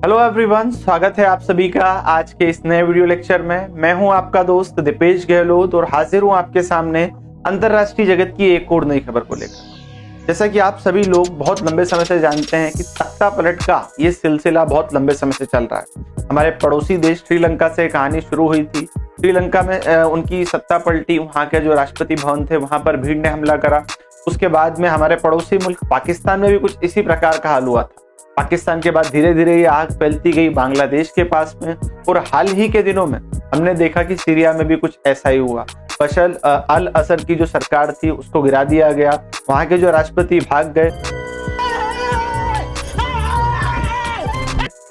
Hello everyone, स्वागत है आप सभी का आज के इस नए वीडियो लेक्चर में। मैं हूं आपका दोस्त दीपेश गहलोत और हाजिर हूं आपके सामने अंतरराष्ट्रीय जगत की एक और नई खबर को लेकर। जैसा कि आप सभी लोग बहुत लंबे समय से जानते हैं कि तख्ता पलट का ये सिलसिला बहुत लंबे समय से चल रहा है। हमारे पड़ोसी देश श्रीलंका से कहानी शुरू हुई थी। श्रीलंका में उनकी सत्ता पलटी, वहाँ के जो राष्ट्रपति भवन थे वहाँ पर भीड़ ने हमला करा। उसके बाद में हमारे पड़ोसी मुल्क पाकिस्तान में भी कुछ इसी प्रकार का हाल हुआ था। पाकिस्तान के बाद धीरे धीरे ये आग फैलती गई बांग्लादेश के पास में, और हाल ही के दिनों में हमने देखा कि सीरिया में भी कुछ ऐसा ही हुआ। बशर अल असद की जो सरकार थी उसको गिरा दिया गया, वहां के जो राष्ट्रपति भाग गए,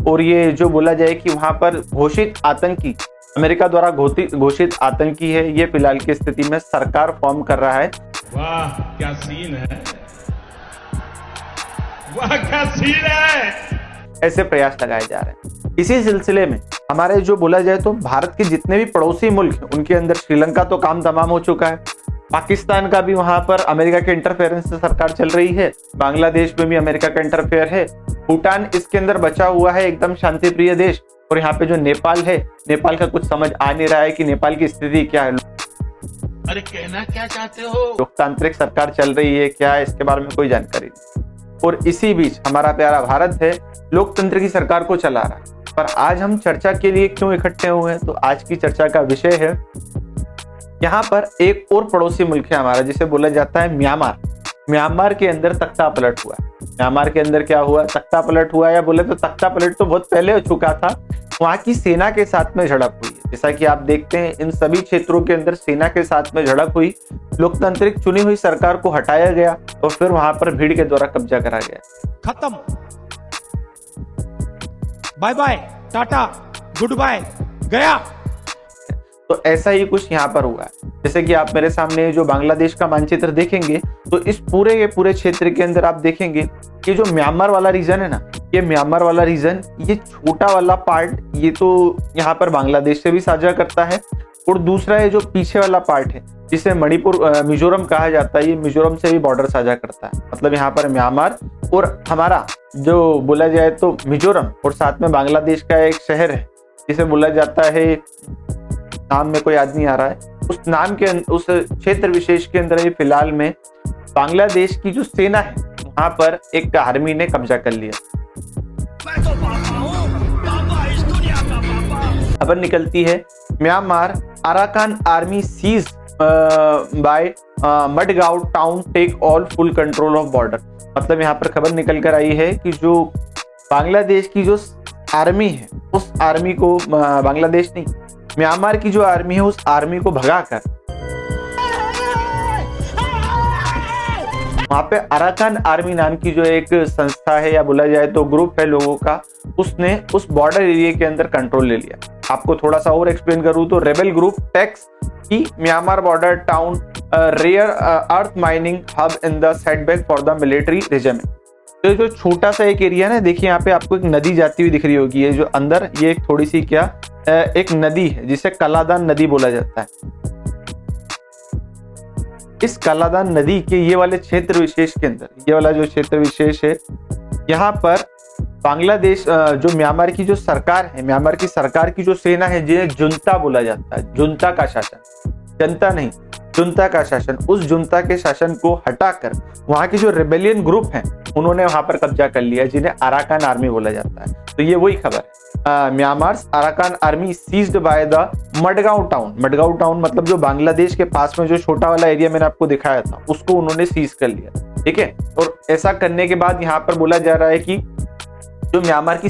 और ये जो बोला जाए कि वहां पर घोषित आतंकी, अमेरिका द्वारा घोषित आतंकी है, ये फिलहाल की स्थिति में सरकार फॉर्म कर रहा है। वाह क्या सीन है, वाह क्या सीन है। ऐसे प्रयास लगाए जा रहे हैं। इसी सिलसिले में हमारे जो बोला जाए तो भारत के जितने भी पड़ोसी मुल्क हैं उनके अंदर श्रीलंका तो काम तमाम हो चुका है। पाकिस्तान का भी वहां पर अमेरिका के इंटरफेरेंस से सरकार चल रही है। बांग्लादेश में भी अमेरिका का इंटरफेयर है। भूटान इसके अंदर बचा हुआ है, एकदम शांति प्रिय देश। और यहाँ पे जो नेपाल है, नेपाल का कुछ समझ आ नहीं रहा है कि नेपाल की स्थिति क्या है। अरे कहना क्या चाहते हो? लोकतांत्रिक सरकार चल रही है क्या, इसके बारे में कोई जानकारी नहीं। और इसी बीच हमारा प्यारा भारत है, लोकतंत्र की सरकार को चला रहा है। पर आज हम चर्चा के लिए क्यों इकट्ठे हुए हैं, तो आज की चर्चा का विषय है, यहाँ पर एक और पड़ोसी मुल्क है हमारा जिसे बोला जाता है म्यांमार। म्यांमार के अंदर तख्ता पलट हुआ। म्यांमार के अंदर क्या हुआ, तख्ता पलट हुआ, या बोले तो तख्ता पलट तो बहुत पहले हो चुका था। वहां की सेना के साथ में झड़प हुई है। जैसा कि आप देखते हैं इन सभी क्षेत्रों के अंदर सेना के साथ में झड़प हुई, लोकतांत्रिक चुनी हुई सरकार को हटाया गया और फिर वहां पर भीड़ के द्वारा कब्जा करा गया। खत्म, bye bye, tata, good bye, गया। तो ऐसा ही कुछ यहाँ पर हुआ है। जैसे कि आप मेरे सामने जो बांग्लादेश का मानचित्र देखेंगे तो इस पूरे क्षेत्र के अंदर आप देखेंगे कि जो म्यांमार वाला रीजन है ना, ये म्यांमार वाला रीजन, ये छोटा वाला पार्ट, ये तो यहाँ पर बांग्लादेश से भी साझा करता है, और दूसरा है जो पीछे वाला पार्ट है जिसे मणिपुर मिजोरम कहा जाता है, ये मिजोरम से भी बॉर्डर साझा करता है। मतलब यहाँ पर म्यांमार और हमारा जो बोला जाए तो मिजोरम, और साथ में बांग्लादेश का एक शहर है जिसे बोला जाता है, नाम में कोई याद नहीं आ रहा है, उस नाम के उस क्षेत्र विशेष के अंदर फिलहाल में बांग्लादेश की जो सेना है वहां पर एक आर्मी ने कब्जा कर लिया। खबर निकलती है Myanmar Arakan army seize by Maungdaw town take all full control of border. मतलब यहाँ पर खबर निकल कर आई है कि जो बांग्लादेश की जो आर्मी है उस आर्मी को, बांग्लादेश नहीं, म्यांमार की जो आर्मी है उस आर्मी को भगाकर वहां पे अराकान आर्मी नाम की जो एक संस्था है, या बोला जाए तो ग्रुप है लोगों का, उसने उस बॉर्डर एरिया के अंदर कंट्रोल ले लिया। आपको थोड़ा सा और एक्सप्लेन करूं तो rebel group takes key Myanmar border town rare earth mining hub in the setback for the military regime. तो जो छोटा सा एक एरिया ना, देखिए यहाँ पे आपको एक नदी जाती हुई दिख रही होगी, ये जो अंदर ये एक थोड़ी सी क्या एक नदी है जिसे कलादान नदी बोला जाता है। इस कलादान नदी के ये वाले क्षेत्र विशेष के अंदर, ये वाला जो क्षेत्र विशेष है, यहाँ पर बांग्लादेश जो म्यांमार की जो सरकार है, म्यांमार की सरकार की जो सेना है जिन्हें जुंता बोला जाता है, जुंता का शासन, जनता नहीं, जुंता का शासन, उस जुंता के शासन को हटाकर वहां की जो रेबेलियन ग्रुप है उन्होंने वहां पर कब्जा कर लिया, जिन्हें अराकान आर्मी बोला जाता है। तो ये वही खबर है, Myanmar Arakan army seized by the Maungdaw town. Maungdaw town मतलब जो बांग्लादेश के पास में जो छोटा वाला एरिया मैंने आपको दिखाया था उसको उन्होंने सीज कर लिया। ठीक है, और ऐसा करने के बाद यहाँ पर बोला जा रहा है कि जो म्यांमार की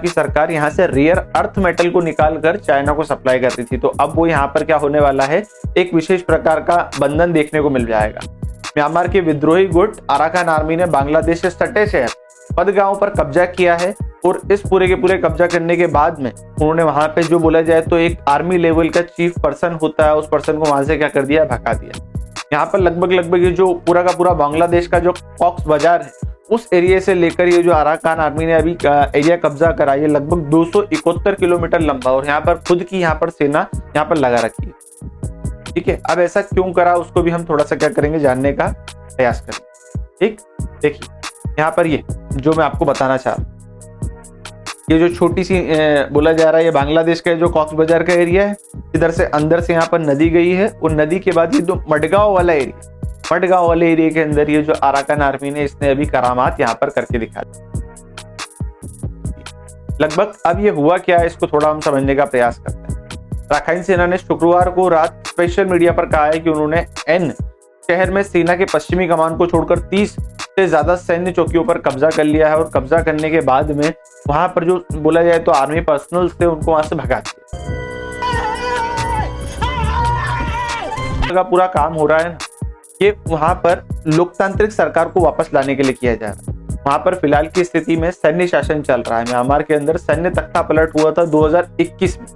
सरकार यहाँ से रेयर अर्थ मेटल को निकाल कर चाइना को सप्लाई कर रही थी। तो अब वो यहाँ पर क्या होने वाला है, एक विशेष प्रकार का बंधन देखने को मिल जाएगा। म्यांमार के विद्रोही गुट अराकान आर्मी ने बांग्लादेश के सटे शहर मडगांव पर कब्जा किया है, और इस पूरे के पूरे कब्जा करने के बाद में उन्होंने वहां पे जो बोला जाए तो एक आर्मी लेवल का चीफ पर्सन होता है, उस पर्सन को वहां से क्या कर दिया, भगा दिया। यहाँ पर लगभग ये जो पूरा का पूरा बांग्लादेश का जो कॉक्स बाजार है उस एरिया से लेकर ये जो अराकान आर्मी ने अभी एरिया कब्जा करा, ये लगभग 271 किलोमीटर लंबा, और यहाँ पर खुद की यहाँ पर सेना यहाँ पर लगा रखी है। ठीक है, अब ऐसा क्यों करा उसको भी हम थोड़ा सा क्या करेंगे, जानने का प्रयास करेंगे। ठीक, देखिए यहाँ पर ये जो मैं आपको बताना चाह रहा हूँ, ये जो छोटी सी बोला जा रहा है, ये बांग्लादेश का जो कॉक्स बाजार का एरिया है, इधर से अंदर से यहाँ पर नदी गई है और नदी के बाद ये जो मडगांव वाला एरिया के अंदर ये जो अराकान आर्मी ने इसने अभी करामात यहाँ पर करके दिखा लगभग। अब ये हुआ क्या है, इसको थोड़ा हम समझने का प्रयास करते हैं। राखाइन सेना ने शुक्रवार को रात स्पेशल मीडिया पर कहा है कि उन्होंने एन शहर में सेना के पश्चिमी कमान को छोड़कर 30 से ज्यादा सैन्य चौकियों पर कब्जा कर लिया है और कब्जा करने के बाद में वहां पर जो बोला जाए तो आर्मी पर्सनल थे उनको वहां से भगा दिया। पूरा काम हो रहा है ये वहां पर लोकतांत्रिक सरकार को वापस लाने के लिए किया जा रहा है। वहां पर फिलहाल की स्थिति में सैन्य शासन चल रहा है। म्यांमार के अंदर सैन्य तख्ता पलट हुआ था 2021 में,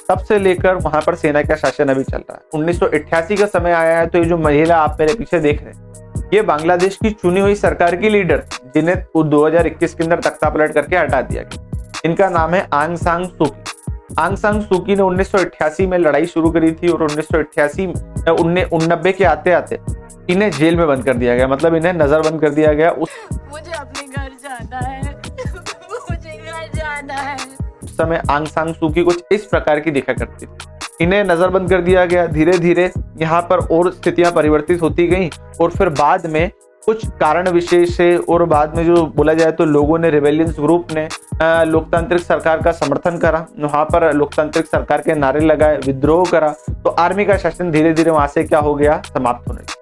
तब से लेकर वहां पर सेना का शासन अभी चल रहा है। 1988 का समय आया है तो ये जो महिला आप मेरे पीछे देख रहे हैं ये बांग्लादेश की चुनी हुई सरकार की लीडर जिन्हें 2021 के अंदर तख्ता पलट करके हटा दिया गया। इनका नाम है आंग सान सू की। आंग सान सू की ने 1988 में लड़ाई शुरू करी थी और 1989 के आते आते इन्हें जेल में बंद कर दिया गया, मतलब इन्हें नजरबंद कर दिया गया। मुझे अपने घर जाना है मुझे घर जाना है। उस समय आंग सान सू की कुछ इस प्रकार की दिखा करती थी। इन्हें नजरबंद कर दिया गया। धीरे धीरे यहाँ पर और स्थितियां परिवर्तित होती गई और फिर बाद में कुछ कारण विशेष है और बाद में जो बोला जाए तो लोगों ने, रिबेलियंस ग्रुप ने लोकतांत्रिक सरकार का समर्थन करा, वहां पर लोकतांत्रिक सरकार के नारे लगाए, विद्रोह करा, तो आर्मी का शासन धीरे धीरे वहां से क्या हो गया, समाप्त होने लगा।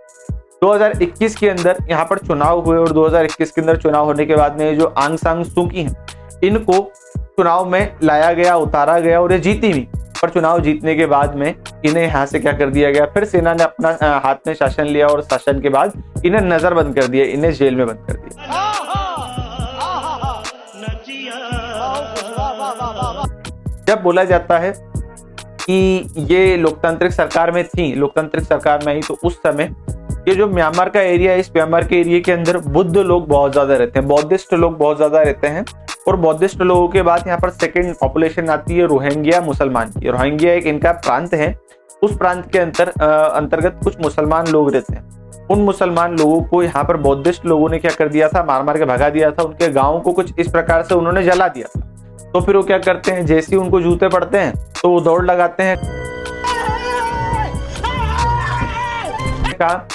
2021 के अंदर यहाँ पर चुनाव हुए और 2021 के अंदर चुनाव होने के बाद में जो आंग सान सू की हैं इनको चुनाव में लाया गया, उतारा गया और ये जीती भी। पर चुनाव जीतने के बाद में इन्हें यहाँ से क्या कर दिया गया, फिर सेना ने अपना हाथ में शासन लिया और शासन के बाद इन्हें नजरबंद कर दिया, इन्हें जेल में बंद कर दिया। जब बोला जाता है कि ये लोकतांत्रिक सरकार में थी, लोकतांत्रिक सरकार में आई, तो उस समय ये जो म्यांमार का एरिया है, इस म्यांमार के एरिया के अंदर बुद्ध लोग बहुत ज्यादा रहते हैं, बौद्धिस्ट लोग बहुत ज्यादा रहते हैं। और बौद्धिस्ट लोगों के बाद यहाँ पर सेकंड पॉपुलेशन आती है रोहिंग्या मुसलमान की। रोहिंग्या एक इनका प्रांत है, उस प्रांत के अंतर्गत कुछ मुसलमान लोग रहते हैं। उन मुसलमान लोगों को यहाँ पर बौद्धिस्ट लोगों ने क्या कर दिया था, मार मार के भगा दिया था। उनके गाँव को कुछ इस प्रकार से उन्होंने जला दिया था। तो फिर वो क्या करते हैं, जैसे ही उनको जूते पड़ते हैं तो वो दौड़ लगाते हैं।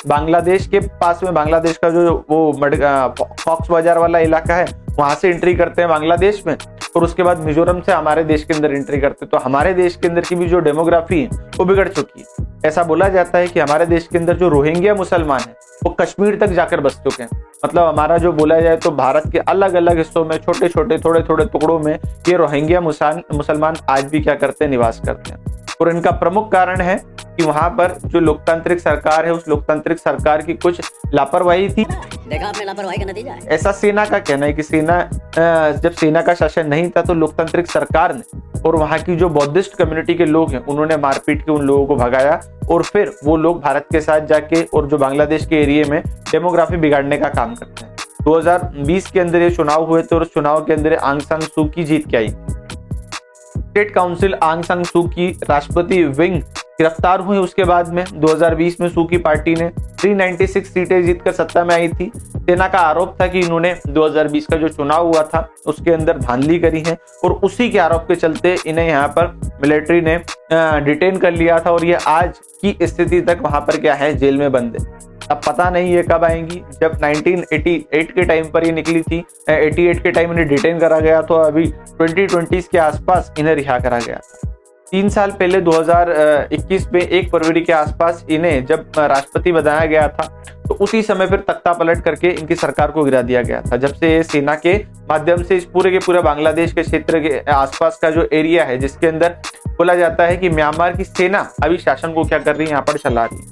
बांग्लादेश के पास में, बांग्लादेश का जो वो कॉक्स बाजार वाला इलाका है, वहां से एंट्री करते हैं बांग्लादेश में और उसके बाद मिजोरम से हमारे देश के अंदर एंट्री करते हैं। तो हमारे देश के अंदर की भी जो डेमोग्राफी है वो बिगड़ चुकी है। ऐसा बोला जाता है कि हमारे देश के अंदर जो रोहिंग्या मुसलमान है वो कश्मीर तक जाकर बस चुके हैं। मतलब हमारा जो बोला जाए तो भारत के अलग अलग हिस्सों में, छोटे छोटे थोड़े थोड़े टुकड़ों में ये रोहिंग्या मुसलमान आज भी क्या करते हैं, निवास करते हैं। और इनका प्रमुख कारण है कि वहां पर जो लोकतांत्रिक सरकार है, उस लोकतांत्रिक सरकार की कुछ लापरवाही थी। देखा आपने, लापरवाही का नतीजा है। ऐसा सेना का कहना है कि जब सेना का शासन नहीं था तो लोकतांत्रिक सरकार ने और वहां की जो बौद्धिस्ट कम्युनिटी के लोग हैं उन्होंने मारपीट के उन लोगों को भगाया और फिर वो लोग भारत के साथ जाके और जो बांग्लादेश के एरिया में डेमोग्राफी बिगाड़ने का काम करते हैं। 2020 के अंदर ये चुनाव हुए थे और उस चुनाव के अंदर आंग सान सू की जीत के आई। स्टेट काउंसिल आंग सान सू की राष्ट्रपति विंग गिरफ्तार हुई। उसके बाद में 2020 में सू की पार्टी ने 396 सीटें जीतकर सत्ता में आई थी। सेना का आरोप था कि इन्होंने 2020 का जो चुनाव हुआ था उसके अंदर धांधली करी है और उसी के आरोप के चलते इन्हें यहाँ पर मिलिट्री ने डिटेन कर लिया था और ये आज की स्थिति तक वहां पर क्या है, जेल में बंद है। अब पता नहीं ये कब आएंगी। जब 1988 के टाइम पर ये निकली थी, 88 के टाइम इन्हें डिटेन करा गया तो अभी 2020 के आसपास इन्हें रिहा करा गया था। 3 साल पहले 2021 में 1 फरवरी के आसपास इन्हें जब राष्ट्रपति बनाया गया था तो उसी समय फिर तख्ता पलट करके इनकी सरकार को गिरा दिया गया था। जब से सेना के माध्यम से इस पूरे के पूरे बांग्लादेश के क्षेत्र के आसपास का जो एरिया है, जिसके अंदर बोला जाता है कि म्यांमार की सेना अभी शासन को क्या कर रही है, यहाँ पर चला रही है।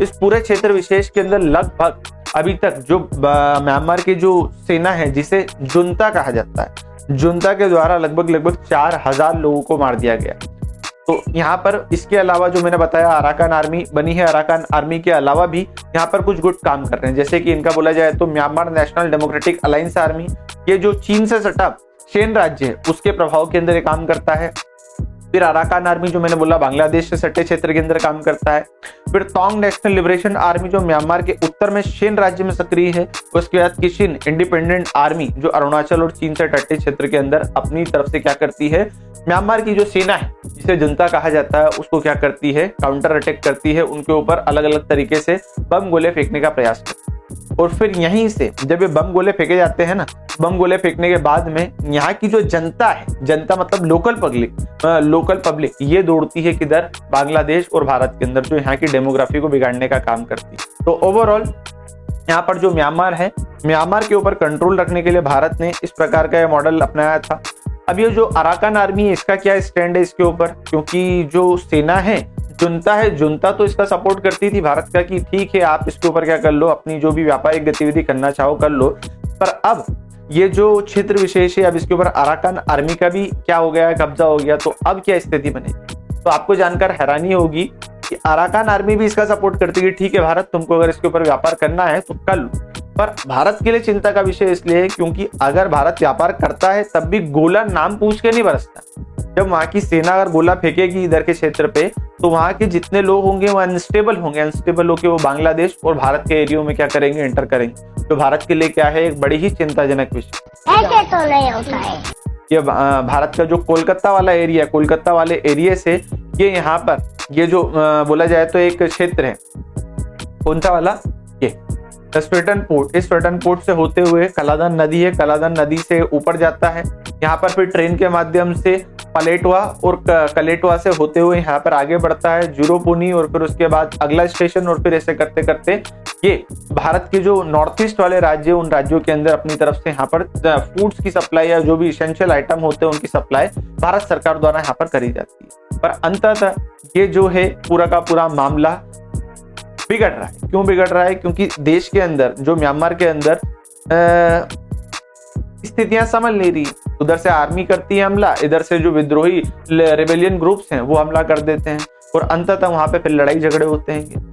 इस पूरे क्षेत्र विशेष के अंदर लगभग अभी तक जो म्यांमार की जो सेना है, जिसे जुंता कहा जाता है, जुंता के द्वारा लगभग 4000 लोगों को मार दिया गया। तो यहाँ पर इसके अलावा जो मैंने बताया अराकान आर्मी बनी है, अराकान आर्मी के अलावा भी यहाँ पर कुछ गुट काम कर रहे हैं। जैसे कि इनका बोला जाए तो Myanmar national democratic alliance army, ये जो चीन से सटा शेन राज्य है उसके प्रभाव के अंदर ये काम करता है। फिर अराकान आर्मी जो मैंने बोला बांग्लादेश से सटे क्षेत्र के अंदर काम करता है। फिर तोंग नेशनल लिबरेशन आर्मी जो म्यांमार के उत्तर में शेन राज्य में सक्रिय है। उसके बाद किशिन इंडिपेंडेंट आर्मी जो अरुणाचल और चीन से टट्टे क्षेत्र के अंदर अपनी तरफ से क्या करती है, म्यांमार की जो सेना है जिसे जनता कहा जाता है उसको क्या करती है, काउंटर अटैक करती है, उनके ऊपर अलग अलग तरीके से बम गोले फेंकने का प्रयास करती है। और फिर यहीं से जब ये बम गोले फेंके जाते हैं ना, बम गोले फेंकने के बाद में यहाँ की जो जनता है, जनता मतलब लोकल पब्लिक ये दौड़ती है किधर, बांग्लादेश और भारत के अंदर, जो यहाँ की डेमोग्राफी को बिगाड़ने का काम करती है। तो ओवरऑल यहाँ पर जो म्यांमार है, म्यांमार के ऊपर कंट्रोल रखने के लिए भारत ने इस प्रकार का मॉडल अपनाया था। अब ये जो अराकान आर्मी है इसका क्या स्टैंड है इसके ऊपर, क्योंकि जो सेना है, जुनता तो इसका सपोर्ट करती थी भारत का कि ठीक है आप इसके ऊपर क्या कर लो, अपनी जो भी व्यापारिक गतिविधि करना चाहो कर लो। पर अब ये जो क्षेत्र विशेष है, अब इसके ऊपर अराकान आर्मी का भी क्या हो गया, कब्जा हो गया। तो अब क्या स्थिति बनेगी, तो आपको जानकर हैरानी होगी कि अराकान आर्मी भी इसका सपोर्ट करती है, ठीक है भारत तुमको अगर इसके ऊपर व्यापार करना है तो कर लो। पर भारत के लिए चिंता का विषय इसलिए है क्योंकि अगर भारत व्यापार करता है तब भी गोला नाम पूछ के नहीं बरसता। जब वहां की सेना अगर गोला फेंकेगी इधर के क्षेत्र पे तो वहां के जितने लोग होंगे वो अनस्टेबल होके वो बांग्लादेश और भारत के एरिया में क्या करेंगे, एंटर करेंगे, जो भारत के लिए क्या है एक बड़ी ही चिंताजनक विषय। ऐसे तो नहीं होता है। ये भारत का जो कोलकाता वाले एरिया से ये यहाँ पर ये जो बोला जाए तो एक क्षेत्र है, कौन सा वाला, ये स्वेटन पोर्ट, इस स्वेटन पोर्ट से होते हुए कलादन नदी है, कलादन नदी से ऊपर जाता है, यहाँ पर फिर ट्रेन के माध्यम से पलेटवा और कलेटवा से होते हुए यहाँ पर आगे बढ़ता है जुरोपुनी, और फिर उसके बाद अगला स्टेशन, और फिर ऐसे करते करते ये भारत के जो नॉर्थ ईस्ट वाले राज्य, उन राज्यों के अंदर अपनी तरफ से यहाँ पर फूड्स की सप्लाई या जो भी इसेंशियल आइटम होते हैं उनकी सप्लाई भारत सरकार द्वारा यहाँ पर करी जाती है। पर अंततः ये जो है पूरा का पूरा मामला बिगड़ रहा है। क्यों बिगड़ रहा है, क्योंकि देश के अंदर जो म्यांमार के अंदर स्थितियां संभल नहीं रही। उधर से आर्मी करती है हमला, इधर से जो विद्रोही रेबेलियन ग्रुप्स हैं वो हमला कर देते हैं, और अंततः वहां पे फिर लड़ाई झगड़े होते हैं।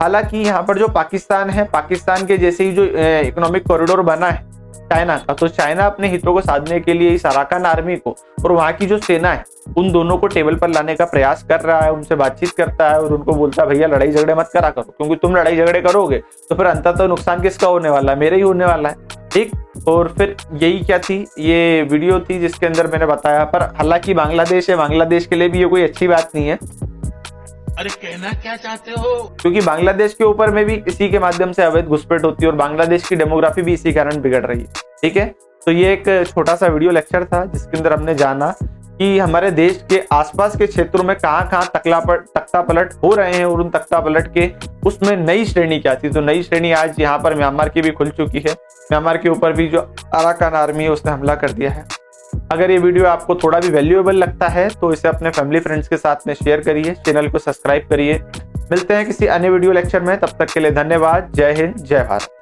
हालांकि यहाँ पर जो पाकिस्तान है, पाकिस्तान के जैसे ही जो इकोनॉमिक कॉरिडोर बना है चाइना का, तो चाइना अपने हितों को साधने के लिए इस अराकान आर्मी को और वहां की जो सेना है उन दोनों को टेबल पर लाने का प्रयास कर रहा है, उनसे बातचीत करता है और उनको बोलता है भैया लड़ाई झगड़े मत करा करो, क्योंकि तुम लड़ाई झगड़े करोगे तो फिर अंततः नुकसान किसका होने वाला है, मेरे ही होने वाला है, ठीक। और फिर यही क्या थी, ये वीडियो थी जिसके अंदर मैंने बताया। पर हालांकि बांग्लादेश है, बांग्लादेश के लिए भी ये कोई अच्छी बात नहीं है। अरे कहना क्या चाहते हो, क्योंकि बांग्लादेश के ऊपर में भी इसी के माध्यम से अवैध घुसपैठ होती है और बांग्लादेश की डेमोग्राफी भी इसी कारण बिगड़ रही है, ठीक है। तो ये एक छोटा सा वीडियो लेक्चर था जिसके अंदर हमने जाना कि हमारे देश के आसपास के क्षेत्रों में कहाँ तख्ता पलट हो रहे हैं और उन तख्ता पलट के उसमें नई श्रेणी क्या थी। तो नई श्रेणी आज यहाँ पर म्यांमार की भी खुल चुकी है। म्यांमार के ऊपर भी जो अराकान आर्मी है उसने हमला कर दिया है। अगर ये वीडियो आपको थोड़ा भी वैल्यूएबल लगता है तो इसे अपने फैमिली फ्रेंड्स के साथ में शेयर करिए, चैनल को सब्सक्राइब करिए। मिलते हैं किसी अन्य वीडियो लेक्चर में, तब तक के लिए धन्यवाद। जय हिंद, जय भारत।